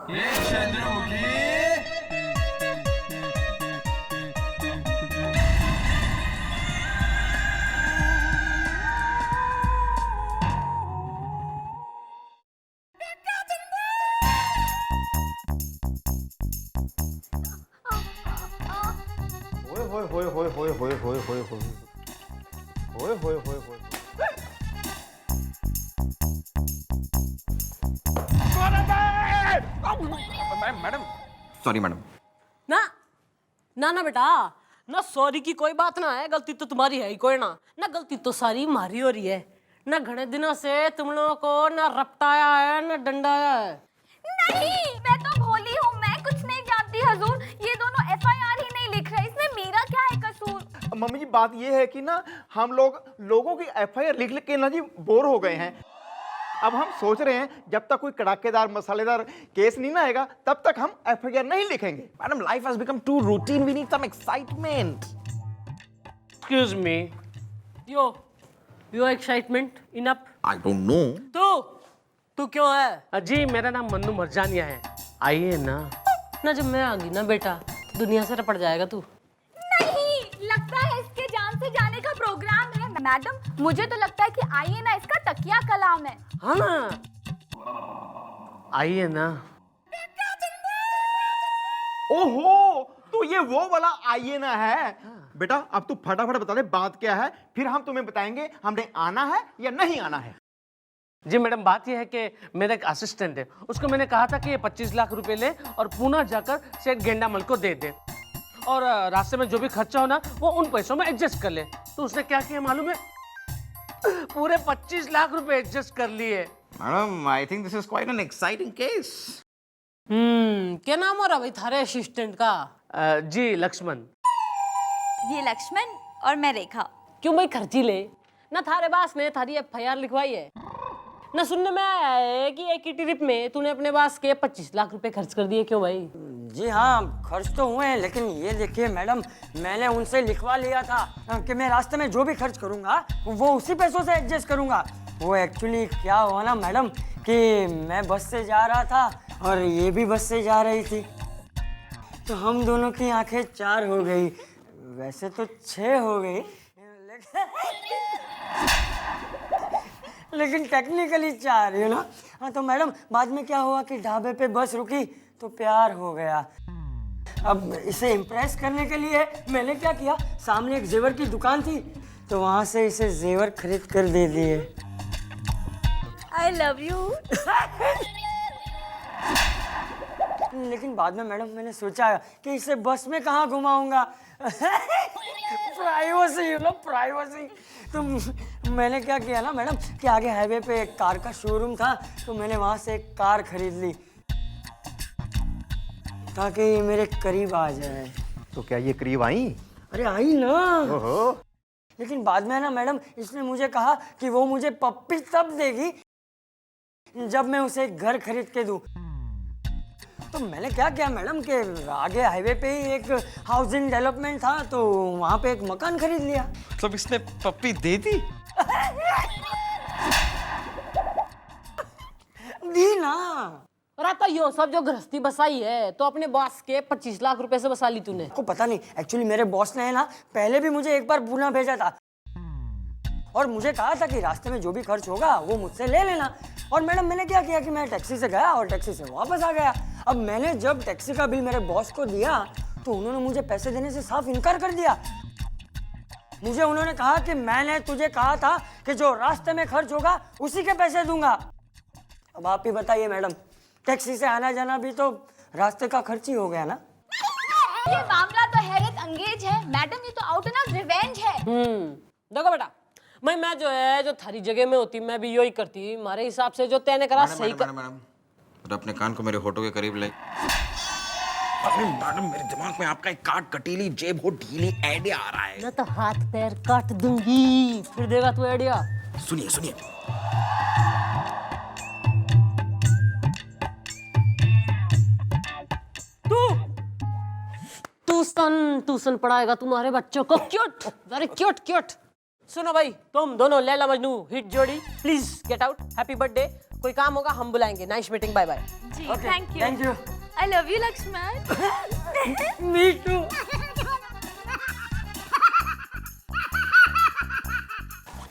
ये चंद्रमुखी। होए होए होए होए होए होए होए होए होए होए होए होए होए। Madam sorry madam. ना ना ना बेटा, ना सॉरी की कोई बात ना है। गलती तो तुम्हारी है ही कोई ना। ना गलती तो सारी हमारी हो रही है। ना घने दिनों से तुम लोगों को ना रपटाया है ना डंडाया है। नहीं, मैं तो भोली हूँ, मैं कुछ नहीं जानती हुजूर। ये दोनों एफआईआर ही नहीं लिख रहे, इसमें मेरा क्या है कसूर? मम्मी जी बात ये है कि ना हम लोगों की एफआईआर लिख लिख के ना जी बोर हो गए हैं। अब हम सोच रहे हैं जब तक कोई कड़ाकेदार मसालेदार केस नहीं ना आएगा तब तक हम एफआईआर नहीं लिखेंगे। Madam life has become too routine, we need some excitement. Excuse me, यो excitement enough. I don't know. तू क्यों है? जी मेरा नाम मन्नू मरजानिया है। आइए ना। ना जब मैं आ गई ना बेटा तो दुनिया से रपट जाएगा तू। नहीं, लगता है इसके जान से जाने का प्रोग्राम है। मैडम, मुझे तो लगता है कि आइए ना इसका तकिया कलाम है। हाँ ना, आइए ना। ओहो, तो ये वो वाला आइए ना है। बेटा अब तू फटाफट बता दे बात क्या है, फिर हम तुम्हें बताएंगे हमने आना है या नहीं आना है। जी मैडम, बात यह है कि मेरा एक असिस्टेंट है, उसको मैंने कहा था कि ये 25 लाख रुपए ले और पुणे जाकर सेठ गेंडामल को दे दे और रास्ते में जो भी खर्चा हो ना वो उन पैसों में एडजस्ट कर ले। तो उसने क्या किया मालूम है? पूरे 25 लाख रुपए एडजस्ट कर लिए। Madam I think this is quite an exciting case. क्या नाम हो रहा भाई थारे असिस्टेंट का? जी लक्ष्मण। ये लक्ष्मण और मैं रेखा। क्यों भाई खर्ची ले ना? थारे बास ने थारी एफआईआर लिखवाई है ना? सुनने में आया है कि एक ही ट्रिप में तूने अपने बास के 25 लाख रुपए खर्च कर दिए। क्यों भाई? जी हाँ, खर्च तो हुए हैं, लेकिन ये देखिए मैडम, मैंने उनसे लिखवा लिया था कि मैं रास्ते में जो भी खर्च करूँगा वो उसी पैसों से एडजस्ट करूँगा। वो एक्चुअली क्या हुआ ना मैडम कि मैं बस से जा रहा था और ये भी बस से जा रही थी, तो हम दोनों की आंखें 4 हो गई। वैसे तो 6 हो गई, लेकिन टेक्निकली 4, यू नो। हाँ तो मैडम बाद में क्या हुआ कि ढाबे पे बस रुकी तो प्यार हो गया। अब इसे इम्प्रेस करने के लिए मैंने क्या किया, सामने एक जेवर की दुकान थी तो वहां से इसे जेवर खरीद कर दे दिए। आई लव यू। लेकिन बाद में मैडम मैंने सोचा कि इसे बस में कहाँ घुमाऊंगा। Privacy, you know, privacy. तो मैंने क्या किया ना मैडम कि आगे हाईवे पे एक कार का शोरूम था तो मैंने वहां से एक कार खरीद ली ताकि ये मेरे करीब आ जाए। तो क्या ये करीब आई? अरे आई ना। ओहो, लेकिन बाद में ना मैडम इसने मुझे कहा कि वो मुझे पप्पी तब देगी जब मैं उसे एक घर खरीद के दूं। तो मैंने क्या किया मैडम कि आगे हाईवे पे ही एक हाउसिंग डेवलपमेंट था तो वहां पे एक मकान खरीद लिया। मतलब इसने पप्पी दे दी? दी ना। और तो यो सब जो गृहस्थी बसाई है तो अपने बॉस के 25 लाख रुपए से बसा ली तूने। को पता नहीं, एक्चुअली मेरे बॉस ने है ना पहले भी मुझे एक बार पुणे भेजा था और मुझे कहा था कि रास्ते में जो भी खर्च होगा वो मुझसे ले लेना। और मैडम मैंने क्या किया कि मैं टैक्सी से गया और टैक्सी से वापस आ गया। अब मैंने जब टैक्सी का बिल मेरे बॉस को दिया तो उन्होंने मुझे पैसे देने से साफ इनकार कर दिया। मुझे उन्होंने कहा कि मैंने तुझे कहा था कि जो रास्ते में खर्च होगा उसी के पैसे दूंगा। अब आप ही बताइए मैडम, टैक्सी से आना जाना भी तो रास्ते का खर्च ही हो गया ना। ये मामला तो हैरत अंगेज है मैडम, ये तो आउट एंड आउट रिवेंज है। देखो बेटा, मैं जो है जो थारी जगह में होती मैं भी यही करती। हमारे हिसाब से जो तैने करा सही कर। मैडम अपने कान को मेरे होठों के करीब ले। अरे मैडम मेरे दिमाग में आपका एक काट कटीली जेब हो ढीली आइडिया आ रहा है। मैं तो हाथ पैर काट दूंगी, फिर देगा तू आइडिया। सुनिए सुनिए। ट्यूशन पढ़ाएगा तुम्हारे बच्चों को। Cute, very cute cute. सुनो भाई, तुम दोनों लैला मजनू हिट जोड़ी, please get out. Happy birthday. कोई काम होगा हम बुलाएंगे। Nice meeting, bye bye. जी thank thank you. I love you Lakshman. Me too.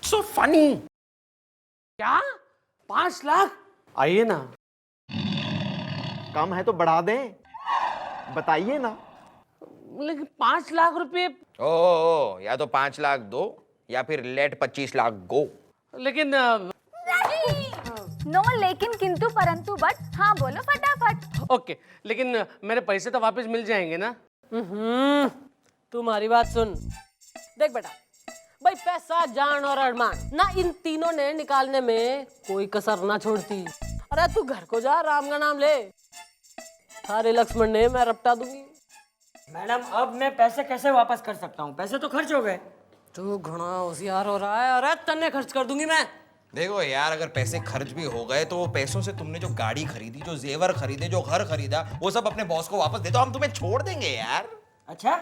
So funny. क्या 5 लाख? आइए ना। कम है तो बढ़ा दें, बताइए ना। लेकिन 5 लाख रुपए। ओ, या तो 5 लाख दो या फिर लेट 25 लाख गो। लेकिन नो लेकिन किंतु परंतु बट, हाँ बोलो फटाफट। ओके, लेकिन मेरे पैसे तो वापस मिल जाएंगे ना? तुम्हारी बात सुन। देख बेटा, भाई पैसा, जान और अरमान ना, इन तीनों ने निकालने में कोई कसर ना छोड़ती। अरे तू घर को जा, राम का नाम ले। सारे लक्ष्मण ने मैं रपटा दूंगी। मैडम अब मैं पैसे कैसे वापस कर सकता हूँ? पैसे तो खर्च हो गए। तू घना होशियार हो रहा है। अरे तन्ने खर्च कर दूंगी मैं। देखो यार, अगर पैसे खर्च भी हो गए तो वो पैसों से तुमने जो गाड़ी खरीदी, जो जेवर खरीदे, जो घर खरीदा, वो सब अपने बॉस को वापस दे दो, हम तुम्हें छोड़ देंगे यार। अच्छा,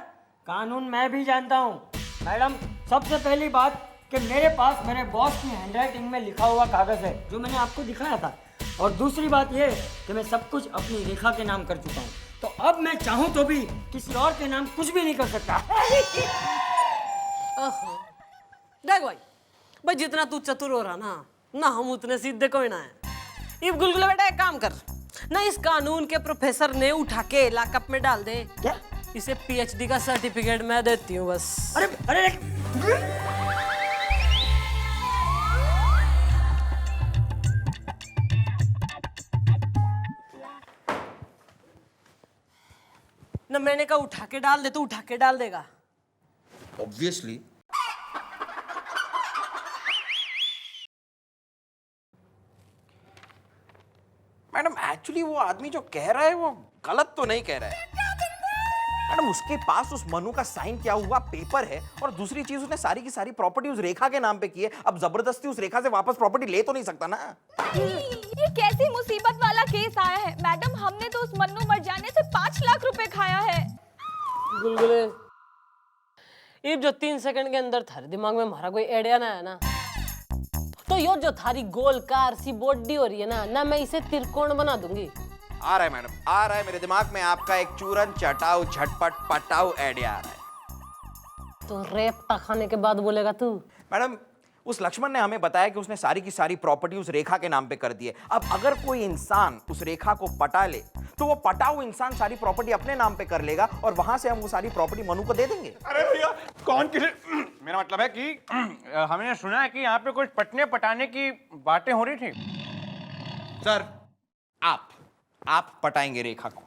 कानून मैं भी जानता हूँ। मैडम सबसे पहली बात कि मेरे पास मेरे बॉस की हैंडराइटिंग में लिखा हुआ कागज है जो मैंने आपको दिखाया था, और दूसरी बात ये कि मैं सब कुछ अपनी रेखा के नाम कर चुका हूँ, तो अब मैं चाहूँ तो भी किसी और के नाम कुछ भी नहीं कर सकता। देख भाई जितना तू चतुर हो रहा ना हम उतने सीधे कोई ना है। इब गुलगुले बेटा एक काम कर ना, इस कानून के प्रोफेसर ने उठा के लॉकअप में डाल दे। क्या? इसे पीएचडी का सर्टिफिकेट मैं देती हूँ बस। अरे अरे ना मैंने कहा उठा के डाल दे, तो उठा के डाल देगा। ऑब्वियसली। मैडम एक्चुअली वो आदमी जो कह रहा है वो गलत तो नहीं कह रहा है। मैडम उसके पास उस मनु का साइन किया हुआ पेपर है, और दूसरी चीज उसने सारी की सारी प्रॉपर्टी उस रेखा के नाम पे की है। अब जबरदस्ती उस रेखा से वापस प्रॉपर्टी ले तो नहीं सकता ना। ये कैसी मुसीबत वाला केस आया है मैडम? हमने तो उस मन्नू मर जाने से 5 लाख रुपए खाया है। गुलगुले, इब जो 3 सेकंड के अंदर थारे दिमाग में हमारा कोई आइडिया ना है ना, तो यो जो थारी गोलकार सी बॉडी हो रही है ना मैं इसे त्रिकोण बना दूंगी। आ रहा है मैडम, आ रहा है मेरे दिमाग में आपका एक चूरन चटाऊ झटपट पटाऊ आइडिया आ रहा है। तो रेपटा खाने के बाद बोलेगा तू? मैडम उस लक्ष्मण ने हमें बताया कि उसने सारी की सारी प्रॉपर्टी उस रेखा के नाम पे कर दी है। अब अगर कोई इंसान उस रेखा को पटा ले तो वो पटाऊ इंसान सारी प्रॉपर्टी अपने नाम पे कर लेगा, और वहां से हम वो सारी प्रॉपर्टी मनु को दे देंगे। अरे भैया कौन किसे मेरा मतलब है कि हमने सुना है कि यहाँ पे कुछ पटने पटाने की बातें हो रही थी। सर आप पटाएंगे रेखा को।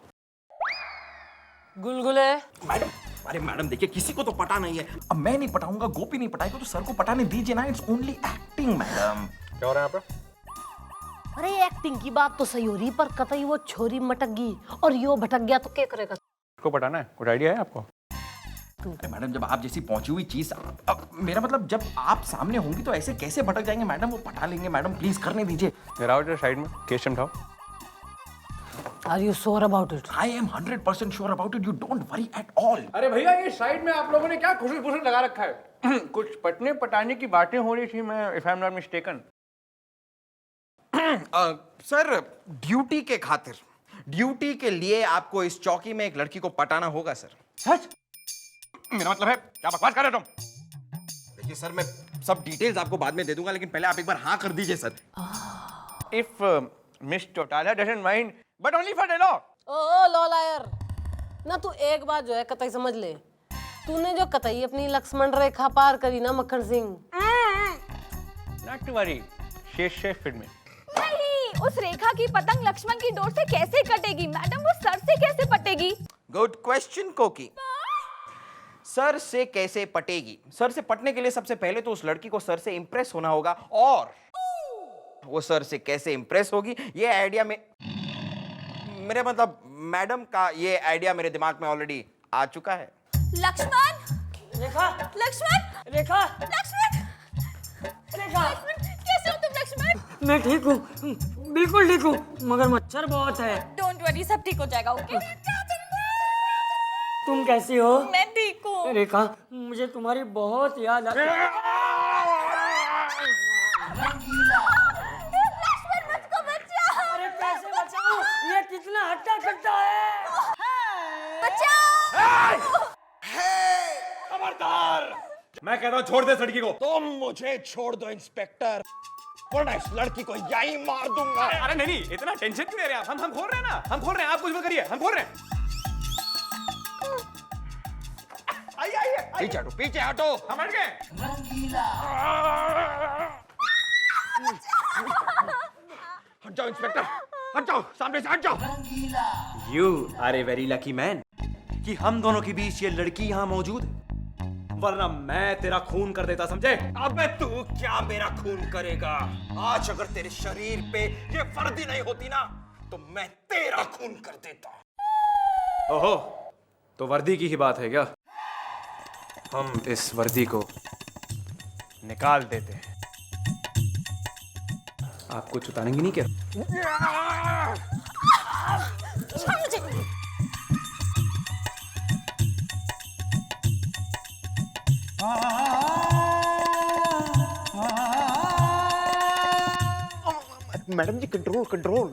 गुलगुले, मैडम, अरे मैडम देखिए, किसी को तो पटा नहीं है। अब मैं नहीं पटाऊंगा, गोपी नहीं पटाएगा, तो सर को पटाने दीजिए ना। It's only acting madam. क्या हो रहा है यहाँ पे? अरे एक्टिंग की बात तो सही हो रही, पर कतई वो छोरी मटक गई और यो भटक गया तो क्या करेगा? को पटाना है? कुछ आइडिया है आपको? अरे मैडम जब आप जैसी पहुंची हुई चीज, अब मेरा मतलब जब आप सामने होंगी तो ऐसे कैसे भटक जाएंगे मैडम? वो पटा लेंगे मैडम, प्लीज करने दीजिए। जरा आओ साइड में, केस समझाओ। Are you sure about it? I am 100% sure about it. You don't worry at all. अरे भैया ये साइड में आप लोगों ने क्या खुशबू लगा रखा है? कुछ पटने पटाने की बातें हो रही थी, मैं if I am not mistaken. Sir duty के खातिर, ड्यूटी के लिए आपको इस चौकी में एक लड़की को पटाना होगा सर। सच? मेरा मतलब है क्या बकवास कर रहे हो तुम? देखिए सर, मैं सब डिटेल्स आपको बाद में दे दूंगा, लेकिन पहले आप एक बार हाँ कर दीजिए sir. If miss Chautala doesn't mind, but only for the law. Oh लो लायर, ना तू एक बात जो है कतई समझ ले, तूने जो कतई अपनी लक्ष्मण रेखा पार करी ना मक्खन सिंह, नॉट टू वरी, शेष फिल्म में नहीं, उस रेखा की पतंग लक्ष्मण की डोर से कैसे कटेगी मैडम? वो सर से कैसे पटेगी? गुड क्वेश्चन कोकी। सर से कैसे पटेगी? सर से पटने के लिए सबसे पहले तो उस लड़की को सर से इंप्रेस होना होगा, और वो सर से कैसे इंप्रेस होगी ये आइडिया में, मेरे मतलब मैडम का ये आइडिया मेरे दिमाग में ऑलरेडी आ चुका है। लक्ष्मण, रेखा, लक्ष्मण, रेखा, लक्ष्मण, रेखा, कैसे हो तुम लक्ष्मण? मैं ठीक हूँ, बिल्कुल ठीक हूँ, मगर मच्छर बहुत है। डोंट वरी, सब ठीक हो जाएगा, ओके? तुम कैसी हो? मैं ठीक हूँ। रेखा, मुझे तुम्हारी बहुत याद आती है। लक्ष्मण मुझको छोड़ दे इस लड़की को। तुम मुझे छोड़ दो इंस्पेक्टर, वरना इस लड़की को यहीं मार दूंगा। अरे नहीं नहीं, इतना टेंशन क्यों ले रहे हैं आप? हम खोल रहे हैं ना, हम खोल रहे हैं, आप कुछ मत करिए, हम खोल रहे हैं। आइए आइए पीछे हटो, पीछे हटो। हम हट गए। हट जाओ इंस्पेक्टर, हट जाओ, सामने से हट जाओ। You are a very lucky man कि हम दोनों के बीच ये लड़की यहाँ मौजूद है, वरना मैं तेरा खून कर देता, समझे? अबे तू क्या मेरा खून करेगा? आज अगर तेरे शरीर पे ये वर्दी नहीं होती ना, तो मैं तेरा खून कर देता। ओहो, तो वर्दी की ही बात है क्या? हम इस वर्दी को निकाल देते हैं। आप कुछ उतारेंगी नहीं क्या? Madam ji control control.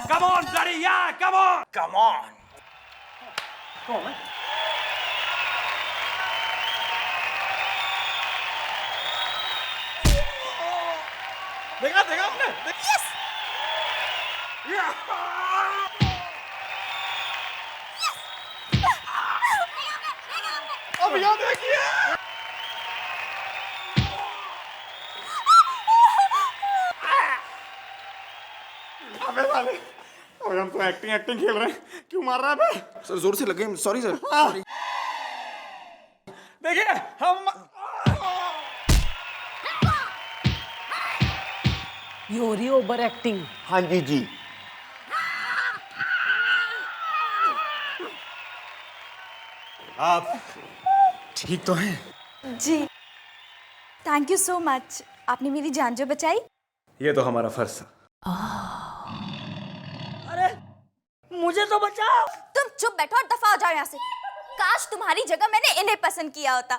Come on, bloody yeah, come on! Come on. देखा देखा आपने? यस अब यहाँ देखिए। अबे साले, अबे हम तो एक्टिंग एक्टिंग खेल रहे हैं, क्यों मार रहा है बे? सर जोर से लगे, सॉरी सर। देखिए हम ये हो रही है ओवर एक्टिंग। हाँ जी जी। आप ठीक तो हैं? जी, थैंक यू सो मच, आपने मेरी जान जो बचाई। ये तो हमारा फर्ज था। अरे मुझे तो बचाओ। तुम चुप बैठो और दफा हो जाओ यहाँ से। काश तुम्हारी जगह मैंने इन्हें पसंद किया होता।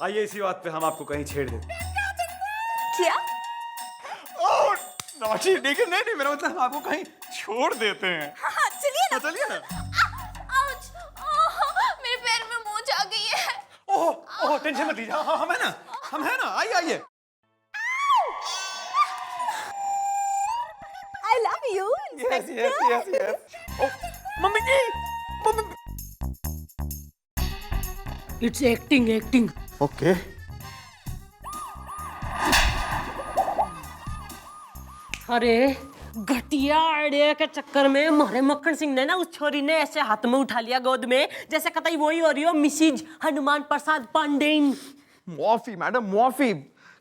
आइए इसी बात पे हम आपको कहीं छेड़ देते। क्या? नौशी देखिए, नहीं नहीं, मेरा मतलब आपको कहीं छोड़ देते हैं। हाँ, चलिए ना। चलिए ना। आउच! मेरे पैर में मोच आ गई है। ओह ओह, टेंशन मत लीजिए, हम है ना, हम है ना, आइए आइए। I love you, yes yes yes yes. Mummy ji, it's acting acting. Okay. अरे घटिया आइडिया के चक्कर में हमारे मक्खन सिंह ने ना उस छोरी ने ऐसे हाथ में उठा लिया गोद में, जैसे कतई वही हो रही हो मिसिज हनुमान प्रसाद पांडेन। मुआफी मैडम, मुआफी।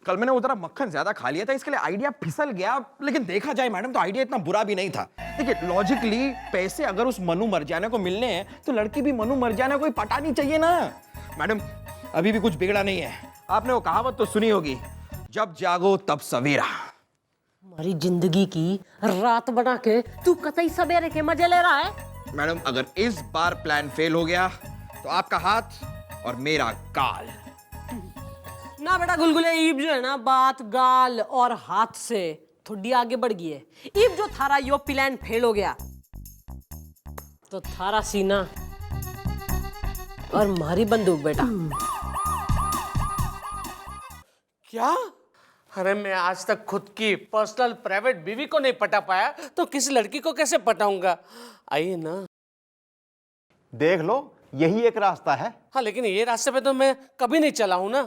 कल मैंने उधर मक्खन ज्यादा खा लिया था, इसके लिए आइडिया फिसल गया। लेकिन देखा जाए मैडम तो आइडिया इतना बुरा भी नहीं था। देखिए लॉजिकली पैसे अगर उस मनु मर्जाना को मिलने हैं तो लड़की भी मनु मर्जाना को ही पटानी चाहिए ना। मैडम अभी भी कुछ बिगड़ा नहीं है। आपने वो कहावत तो सुनी होगी, जब जागो तब सवेरा। हमारी जिंदगी की रात बना के तू कतई सवेरे के मजे ले रहा है। मैडम अगर इस बार प्लान फेल हो गया तो आपका हाथ और मेरा गाल। ना बेटा गुलगुले, ईब जो है ना बात गाल और हाथ से थोड़ी आगे बढ़ गई है। ईब जो थारा यो प्लान फेल हो गया तो थारा सीना और मारी बंदूक बेटा। क्या? अरे मैं आज तक खुद की पर्सनल प्राइवेट बीवी को नहीं पटा पाया तो किसी लड़की को कैसे पटाऊंगा? आइए ना। देख लो, यही एक रास्ता है। हाँ लेकिन ये रास्ते पे तो मैं कभी नहीं चला हूं ना।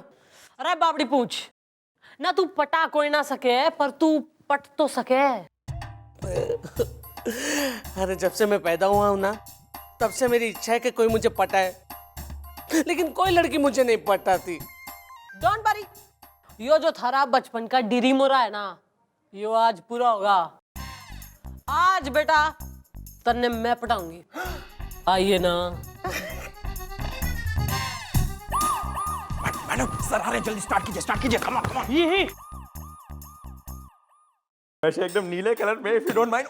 अरे बाबड़ी पूछ ना, तू पटा कोई ना सके पर तू पट तो सके। अरे जब से मैं पैदा हुआ हूं ना, तब से मेरी इच्छा है कि कोई मुझे पटाए, लेकिन कोई लड़की मुझे नहीं पटाती। डोंट वरी, यो जो थारा बचपन का ड्रीम हो रहा है ना, यो आज पूरा होगा। आज बेटा तन्ने मैं पटाऊंगी। आइए ना। मैडम सर आ रहे हैं, जल्दी स्टार्ट कीजिए, कम ऑन कम ऑन। ये वैसे एकदम नीले कलर में, if you don't mind.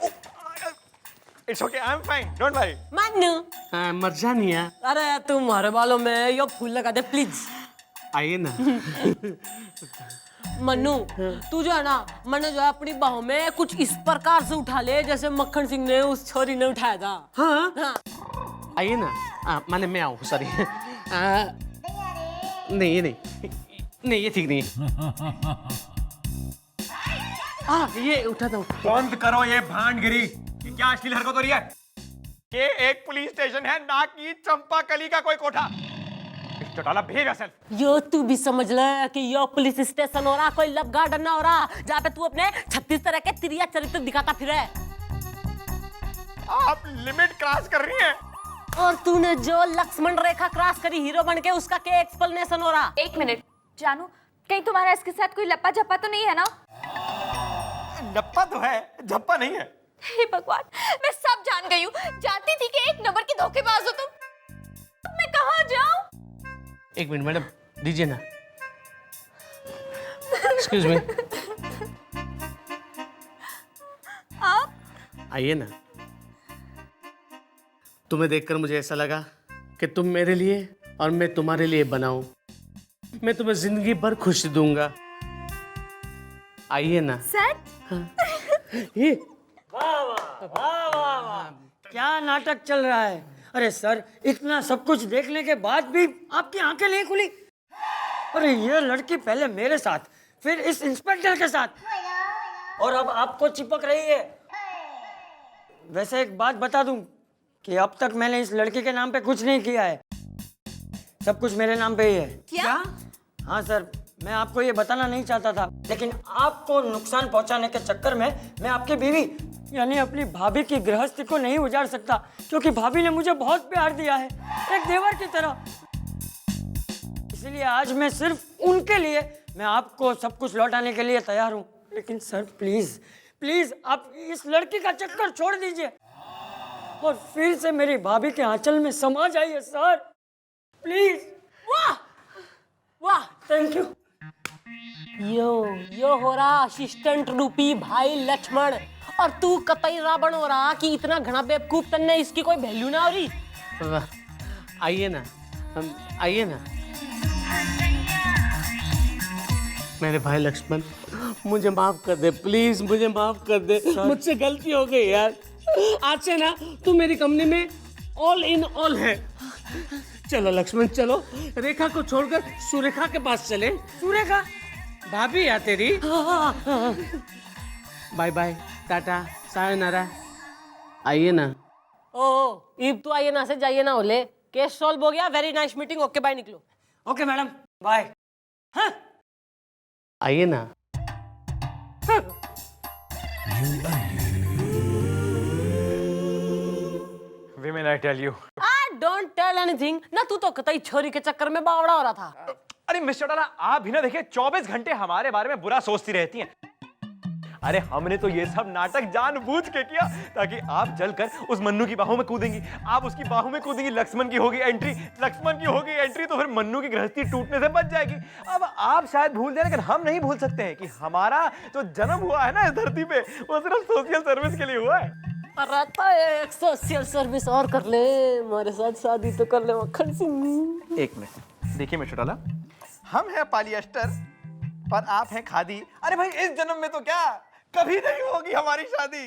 It's okay, I am fine, don't worry. मान्नू मर्जानिया, अरे तुम्हारे बालों में यो फूल लगा दे प्लीज। आइए ना। मन्नू तू जो है ना मैंने जो है अपनी बाहों में कुछ इस प्रकार से उठा ले जैसे मक्खन सिंह ने उस छोरी ने उठाया था। हाँ आइए ना, माने मैं आऊँ, सॉरी। नहीं ये नहीं ये ठीक नहीं है। ये उठा था। बंद करो ये भांडगिरी, ये क्या अश्लील हरकत हो रही है? ये एक पुलिस स्टेशन है, ना कि चंपाकली का कोई कोठा। Chautala behave yourself. यो तू भी समझ ले कि यो पुलिस स्टेशन हो रहा, कोई लब गार्डन ना हो रहा जहाँ पे तू अपने 36 तरह के तिरिया चरित्र दिखाता फिरे। आप लिमिट क्रॉस कर रही हैं। और तूने जो लक्ष्मण रेखा क्रॉस करी हीरो बन के, उसका क्या एक्सप्लेनेशन हो रहा? एक मिनट जानू, कहीं तुम्हारा इसके साथ कोई लप्पा झप्पा तो नहीं है ना? लप्पा तो है, झप्पा नहीं है। हे भगवान, मैं सब जान गई हूँ। जानती थी कि एक नंबर की धोखेबाज हो तुम। अब मैं कहाँ जाऊँ? एक मिनट मैडम, दीजिए ना। Excuse me. आप आइए ना। तुम्हें देखकर मुझे ऐसा लगा कि तुम मेरे लिए और मैं तुम्हारे लिए बनाऊं। मैं तुम्हें जिंदगी भर खुशी दूंगा। आइए ना। सच? ये क्या नाटक चल रहा है? अरे सर, इतना सब कुछ देखने के बाद भी आपकी आंखें नहीं खुली? अरे ये लड़की पहले मेरे साथ, फिर इस इंस्पेक्टर के साथ, और अब आपको चिपक रही है। वैसे एक बात बता दूं कि अब तक मैंने इस लड़की के नाम पे कुछ नहीं किया है, सब कुछ मेरे नाम पे ही है। क्या? हाँ सर, मैं आपको ये बताना नहीं चाहता था, लेकिन आपको नुकसान पहुंचाने के चक्कर में मैं आपकी बीवी यानी अपनी भाभी की गृहस्थी को नहीं उजाड़ सकता, क्योंकि भाभी ने मुझे बहुत प्यार दिया है, एक देवर की तरह। इसलिए आज मैं सिर्फ उनके लिए मैं आपको सब कुछ लौटाने के लिए तैयार हूँ। लेकिन सर प्लीज प्लीज आप इस लड़की का चक्कर छोड़ दीजिए और फिर से मेरी भाभी के आंचल में समा जाइए सर, प्लीज। वाह वाह, थैंक यू। यो हो रहा असिस्टेंट रूपी भाई लक्ष्मण, और तू कतई रावण हो रहा कि इतना घना बेवकूफ तन्ने इसकी कोई वैल्यू ना हो रही। आइए ना, आइए ना। मेरे भाई लक्ष्मण, मुझे माफ कर दे प्लीज, मुझे माफ कर दे, मुझसे गलती हो गई यार। आज से ना तू मेरी कंपनी में ऑल इन ऑल है। चलो लक्ष्मण चलो, रेखा को छोड़कर सुरेखा के पास चले। सुरेखा भाभी या तेरी। Bye bye, tata, sayonara. आइए ना। ओ इब तो आइए ना से जाइए ना होले, केस सॉल्व हो गया। Very nice meeting, okay bye, निकलो। Okay madam, bye. हाँ आइए ना। Women, I tell you. I don't tell anything ना, तू तो कतई छोरी के चक्कर में बावड़ा हो रहा था। अरे मिस चौटाला, आप भी ना देखिए 24 घंटे हमारे बारे में बुरा सोचती रहती हैं। अरे हमने तो ये सब नाटक जानबूझ के किया ताकि आप जलकर उस मन्नू की बाहों में कूदेंगी, आप उसकी बाहों में कूदेंगी, लक्ष्मण की होगी एंट्री, लक्ष्मण की होगी एंट्री, तो फिर मन्नू की गृहस्थी टूटने से बच जाएगी। अब आप शायद भूल जाए, लेकिन हम नहीं भूल सकते हैं कि हमारा जो जन्म हुआ है ना इस धरती पे, वो सिर्फ सोशल सर्विस के लिए हुआ है। रहता है एक सोशल सर्विस और कर ले, हमारे साथ शादी तो कर ले मक्खन सिंह। एक मिनट देखिए मिस्टर डाला, हम हैं पॉलिएस्टर और आप हैं खादी। अरे भाई, इस जन्म में तो क्या कभी नहीं होगी हमारी शादी।